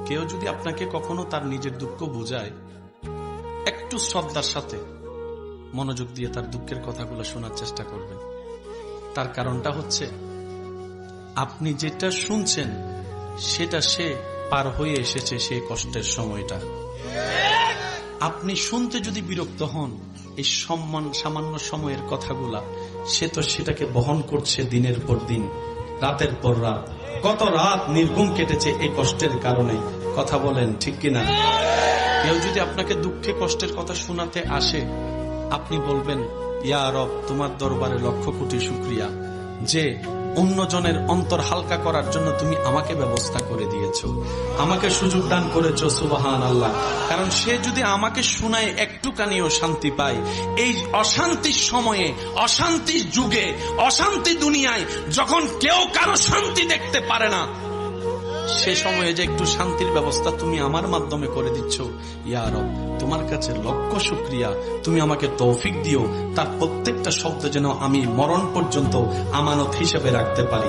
কেউ যদি আপনাকে কখনো তার নিজের দুঃখ বোঝায়, একটু শ্রদ্ধার সাথে মনোযোগ দিয়ে তার দুঃখের কথাগুলো শোনার চেষ্টা করবেন। তার কারণটা হচ্ছে, আপনি যেটা শুনছেন সেটা সে পার হয়ে এসেছে সেই কষ্টের সময়টা। আপনি শুনতে যদি বিরক্ত হন এই সামান্য সময়ের কথাগুলা, সে তো সেটাকে বহন করছে দিনের পর দিন, রাতের পর রাত। কত রাত নির্ঘুম কেটেছে এই কষ্টের কারণে। কথা বলেন ঠিক কিনা? কেউ যদি আপনাকে দুঃখে কষ্টের কথা শোনাতে আসে, আপনি বলবেন, ইয়া রব, তোমার দরবারে লক্ষ কোটি শুকরিয়া যে অন্যজনের অন্তর হালকা করার জন্য তুমি আমাকে ব্যবস্থা করে দিয়েছো, আমাকে সুযোগ দান করেছো। সুবহান আল্লাহ। কারণ সে যদি আমাকে শোনায় একটুখানিও শান্তি পায়, এই অশান্তির সময়ে, অশান্তির যুগে, অশান্তি দুনিয়ায় যখন কেউ কারো শান্তি দেখতে পারে না, সে সময়ে যে একটু শান্তির ব্যবস্থা তুমি আমার মাধ্যমে করে দিচ্ছ, ইয়া রব, তোমার কাছে লক্ষ শুকরিয়া। তুমি আমাকে তৌফিক দিও তার প্রত্যেকটা শব্দ যেন আমি মরণ পর্যন্ত আমানত হিসেবে রাখতে পারি।